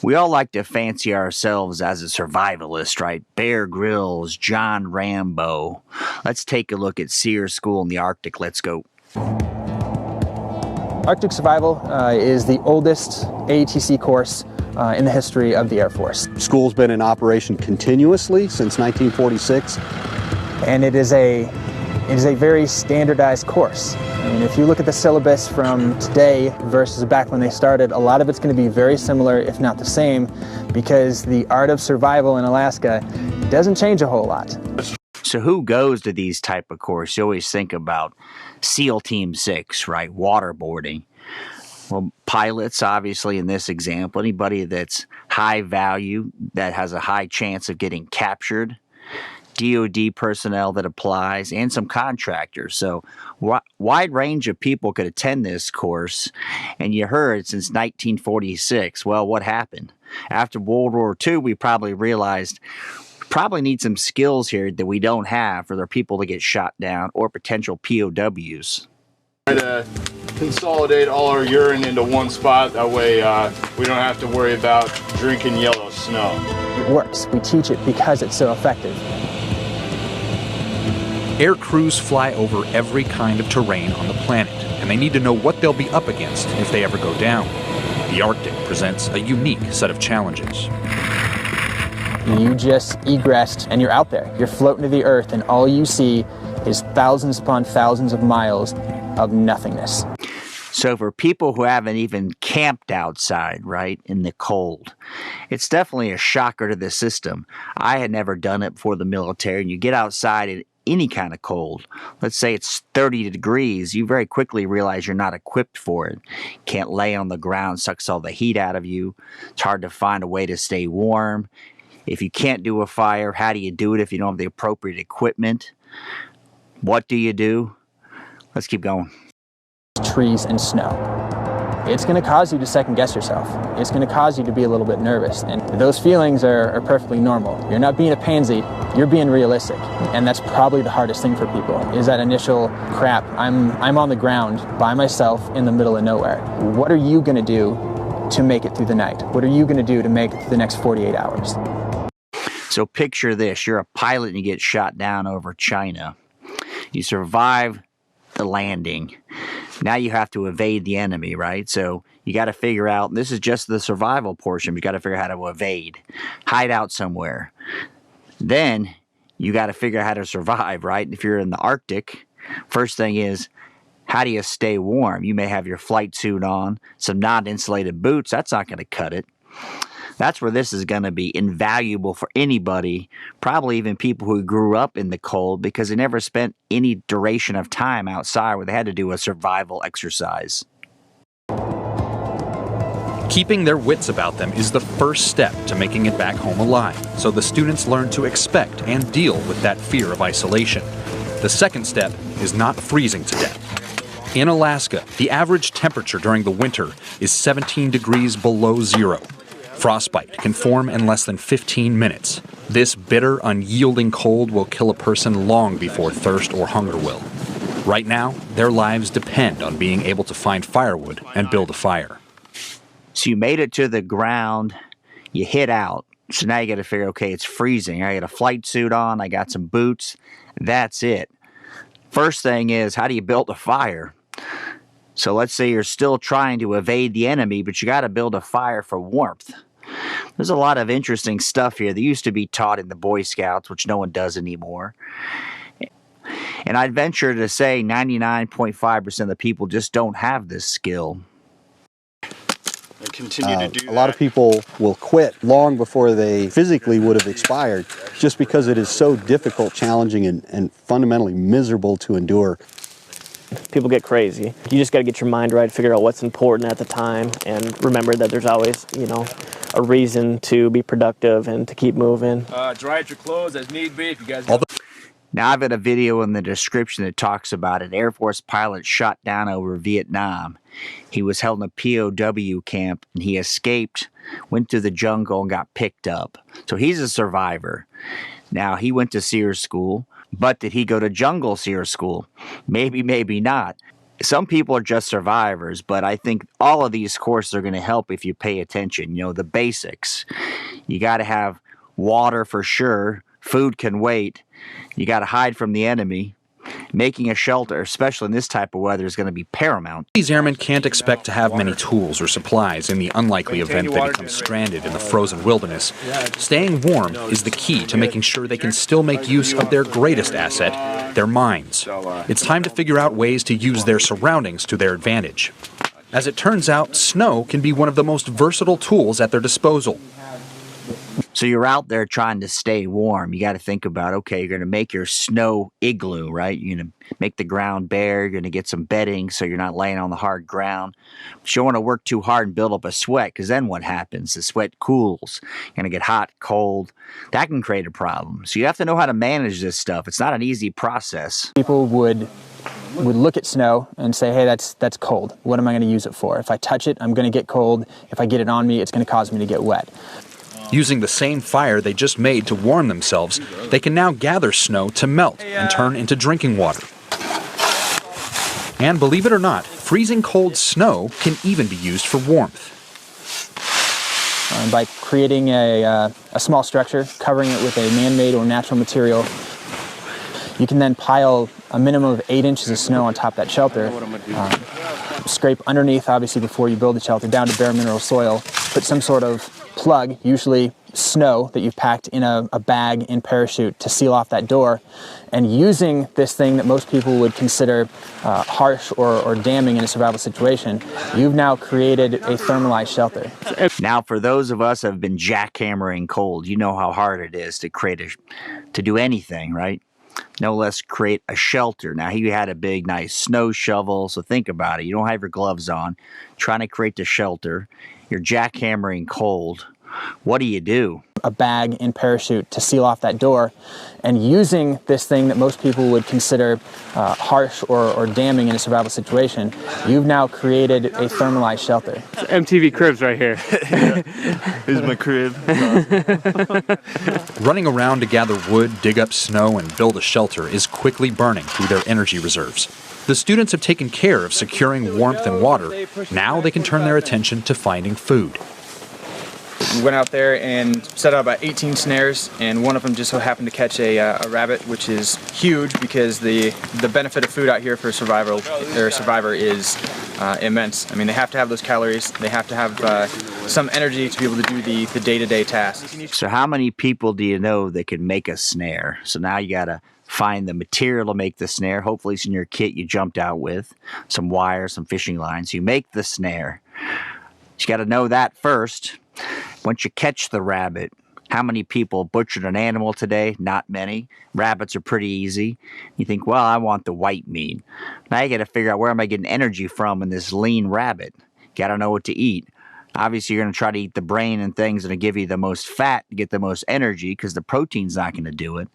We all like to fancy ourselves as a survivalist, right? Bear Grylls, John Rambo. Let's take a look at SERE School in the Arctic. Let's go. Arctic Survival is the oldest ATC course in the history of the Air Force. School's been in operation continuously since 1946. And it is a very standardized course. I mean, if you look at the syllabus from today versus back when they started, a lot of it's going to be very similar, if not the same, because the art of survival in Alaska doesn't change a whole lot. So who goes to these type of courses? You always think about SEAL Team 6, right? Waterboarding. Well, pilots, obviously, in this example, anybody that's high value, that has a high chance of getting captured, DOD personnel that applies, and some contractors. So wide range of people could attend this course. And you heard since 1946, well, what happened? After World War II, we probably realized we probably need some skills here that we don't have for their people to get shot down or potential POWs. Try to consolidate all our urine into one spot. That way we don't have to worry about drinking yellow snow. It works. We teach it because it's so effective. Air crews fly over every kind of terrain on the planet, and they need to know what they'll be up against if they ever go down. The Arctic presents a unique set of challenges. You just egressed and you're out there. You're floating to the earth, and all you see is thousands upon thousands of miles of nothingness. So for people who haven't even camped outside, right, in the cold, it's definitely a shocker to the system. I had never done it before the military, and you get outside in any kind of cold. Let's say it's 30 degrees. You very quickly realize you're not equipped for it. Can't lay on the ground, sucks all the heat out of you. It's hard to find a way to stay warm. If you can't do a fire, how do you do it if you don't have the appropriate equipment? What do you do? Let's keep going. Trees and snow. It's going to cause you to second guess yourself. It's going to cause you to be a little bit nervous. And those feelings are perfectly normal. You're not being a pansy, you're being realistic. And that's probably the hardest thing for people, is that initial crap, I'm on the ground by myself in the middle of nowhere. What are you going to do to make it through the night? What are you going to do to make it through the next 48 hours? So picture this. You're a pilot and you get shot down over China. You survive the landing. Now you have to evade the enemy, right? So you got to figure out, this is just the survival portion, but you got to figure out how to evade, hide out somewhere. Then you got to figure out how to survive, right? If you're in the Arctic, first thing is, how do you stay warm? You may have your flight suit on, some non-insulated boots. That's not going to cut it. That's where this is going to be invaluable for anybody, probably even people who grew up in the cold, because they never spent any duration of time outside where they had to do a survival exercise. Keeping their wits about them is the first step to making it back home alive, so the students learn to expect and deal with that fear of isolation. The second step is not freezing to death. In Alaska, the average temperature during the winter is 17 degrees below zero. Frostbite can form in less than 15 minutes. This bitter, unyielding cold will kill a person long before thirst or hunger will. Right now, their lives depend on being able to find firewood and build a fire. So you made it to the ground, you hit out. So now you got to figure, okay, it's freezing. I got a flight suit on, I got some boots. That's it. First thing is, how do you build a fire? So let's say you're still trying to evade the enemy, but you got to build a fire for warmth. There's a lot of interesting stuff here that used to be taught in the Boy Scouts, which no one does anymore. And I'd venture to say 99.5% of the people just don't have this skill. Continue to do that. A lot of people will quit long before they physically would have expired, just because it is so difficult, challenging, and fundamentally miserable to endure. People get crazy. You just got to get your mind right, figure out what's important at the time, and remember that there's always, a reason to be productive and to keep moving. Dry out your clothes as need be if you guys... Now, I've got a video in the description that talks about an Air Force pilot shot down over Vietnam. He was held in a POW camp, and he escaped, went to the jungle, and got picked up. So he's a survivor. Now, he went to SERE school, but did he go to jungle SERE school? Maybe, maybe not. Some people are just survivors, but I think all of these courses are going to help if you pay attention. You know, the basics. You got to have water for sure. Food can wait. You got to hide from the enemy. Making a shelter, especially in this type of weather, is going to be paramount. These airmen can't expect to have many tools or supplies in the unlikely event they become stranded in the frozen wilderness. Staying warm is the key to making sure they can still make use of their greatest asset, their minds. It's time to figure out ways to use their surroundings to their advantage. As it turns out, snow can be one of the most versatile tools at their disposal. So you're out there trying to stay warm. You got to think about, okay, you're going to make your snow igloo, right? You're going to make the ground bare. You're going to get some bedding so you're not laying on the hard ground. But you don't want to work too hard and build up a sweat, because then what happens? The sweat cools. You're going to get hot, cold. That can create a problem. So you have to know how to manage this stuff. It's not an easy process. People would look at snow and say, hey, that's cold. What am I going to use it for? If I touch it, I'm going to get cold. If I get it on me, it's going to cause me to get wet. Using the same fire they just made to warm themselves, they can now gather snow to melt and turn into drinking water. And believe it or not, freezing cold snow can even be used for warmth. By creating a small structure, covering it with a man-made or natural material, you can then pile a minimum of 8 inches of snow on top of that shelter, scrape underneath, obviously, before you build the shelter, down to bare mineral soil, put some sort of plug, usually snow, that you've packed in a bag in parachute to seal off that door, and using this thing that most people would consider harsh or damning in a survival situation, you've now created a thermalized shelter. Now, for those of us who have been jackhammering cold, you know how hard it is to to do anything, right? No less create a shelter. Now, he had a big, nice snow shovel, so think about it. You don't have your gloves on, trying to create the shelter. You're jackhammering cold. What do? A bag in parachute to seal off that door, and using this thing that most people would consider harsh or damning in a survival situation, you've now created a thermalized shelter. MTV Cribs right here. This is my crib. Running around to gather wood, dig up snow, and build a shelter is quickly burning through their energy reserves. The students have taken care of securing warmth and water. Now they can turn their attention to finding food. We went out there and set out about 18 snares, and one of them just so happened to catch a rabbit, which is huge because the benefit of food out here for a survivor is immense. I mean, they have to have those calories. They have to have some energy to be able to do the day-to-day tasks. So how many people do you know that could make a snare? So now you got to find the material to make the snare. Hopefully it's in your kit you jumped out with. Some wire, some fishing lines. You make the snare. You got to know that first. Once you catch the rabbit, how many people butchered an animal today? Not many. Rabbits are pretty easy. You think, well, I want the white meat. Now you got to figure out, where am I getting energy from in this lean rabbit? Got to know what to eat. Obviously, you're going to try to eat the brain and things that will give you the most fat to get the most energy, because the protein's not going to do it.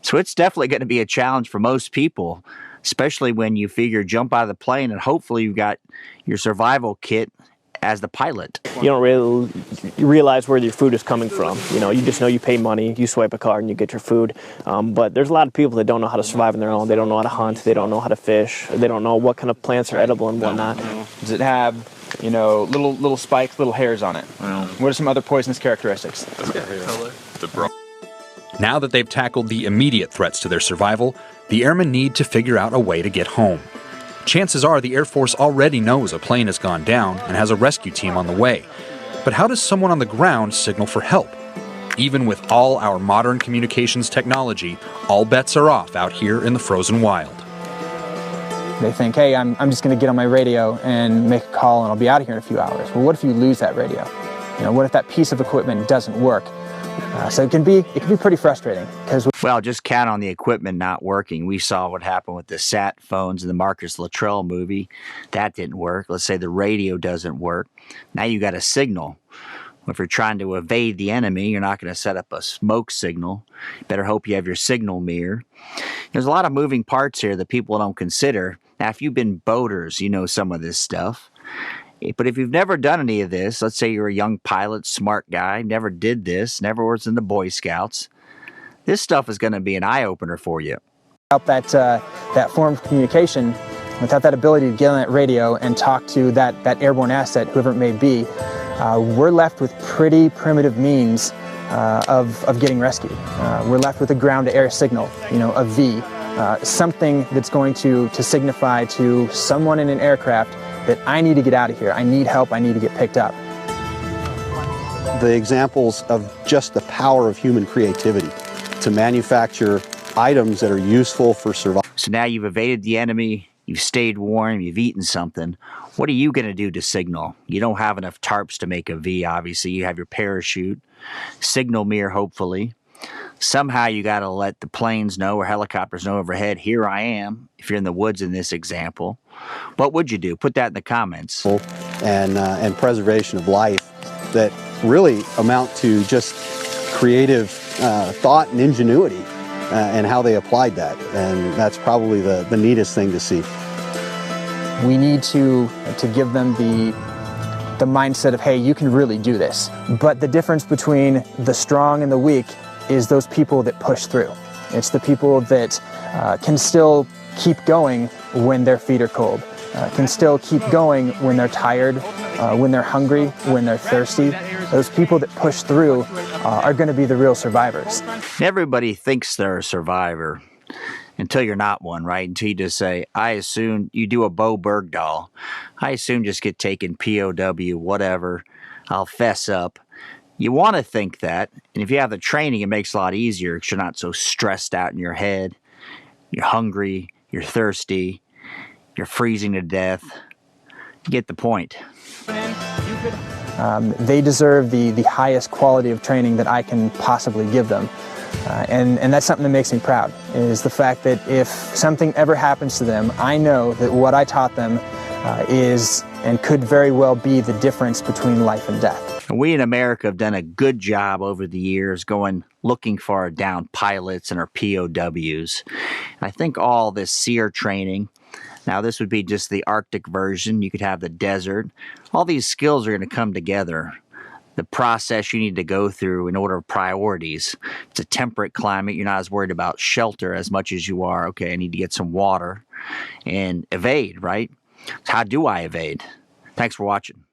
So it's definitely going to be a challenge for most people, especially when you figure jump out of the plane and hopefully you've got your survival kit as the pilot. You don't really realize where your food is coming from. You know, you just know you pay money, you swipe a card, and you get your food. But there's a lot of people that don't know how to survive on their own. They don't know how to hunt. They don't know how to fish. They don't know what kind of plants are edible and whatnot. Does it have, you know, little spikes, little hairs on it? What are some other poisonous characteristics? Now that they've tackled the immediate threats to their survival, the airmen need to figure out a way to get home. Chances are the Air Force already knows a plane has gone down and has a rescue team on the way. But how does someone on the ground signal for help? Even with all our modern communications technology, all bets are off out here in the frozen wild. They think, hey, I'm just going to get on my radio and make a call and I'll be out of here in a few hours. Well, what if you lose that radio? You know, what if that piece of equipment doesn't work? So it can be pretty frustrating. Well, just count on the equipment not working. We saw what happened with the sat phones in the Marcus Luttrell movie. That didn't work. Let's say the radio doesn't work. Now you got a signal. If you're trying to evade the enemy, you're not going to set up a smoke signal. You better hope you have your signal mirror. There's a lot of moving parts here that people don't consider. Now, if you've been boaters, you know some of this stuff. But if you've never done any of this, let's say you're a young pilot, smart guy, never did this, never was in the Boy Scouts, this stuff is going to be an eye-opener for you. That form of communication, without that ability to get on that radio and talk to that airborne asset, whoever it may be, we're left with pretty primitive means of getting rescued. We're left with a ground-to-air signal, a V, something that's going to signify to someone in an aircraft that I need to get out of here, I need help, I need to get picked up. The examples of just the power of human creativity to manufacture items that are useful for survival. So now you've evaded the enemy, you've stayed warm, you've eaten something. What are you going to do to signal? You don't have enough tarps to make a V, obviously. You have your parachute, signal mirror, hopefully. Somehow you got to let the planes know or helicopters know overhead, here I am, if you're in the woods in this example. What would you do? Put that in the comments. And preservation of life that really amount to just creative thought and ingenuity and how they applied that. And that's probably the neatest thing to see. We need to give them the mindset of, hey, you can really do this. But the difference between the strong and the weak is those people that push through. It's the people that can still keep going when their feet are cold, can still keep going when they're tired, when they're hungry, when they're thirsty. Those people that push through are going to be the real survivors. Everybody thinks they're a survivor until you're not one, right? Until you just say, I assume you do a Bo Bergdahl. I assume just get taken POW, whatever. I'll fess up. You want to think that, and if you have the training, it makes it a lot easier because you're not so stressed out in your head. You're hungry, you're thirsty, you're freezing to death. You get the point. They deserve the highest quality of training that I can possibly give them. And that's something that makes me proud, is the fact that if something ever happens to them, I know that what I taught them is and could very well be the difference between life and death. We in America have done a good job over the years going looking for our downed pilots and our POWs. I think all this SERE training, now this would be just the Arctic version, you could have the desert, all these skills are going to come together. The process you need to go through in order of priorities. It's a temperate climate. You're not as worried about shelter as much as you are, okay, I need to get some water and evade, right? How do I evade? Thanks for watching.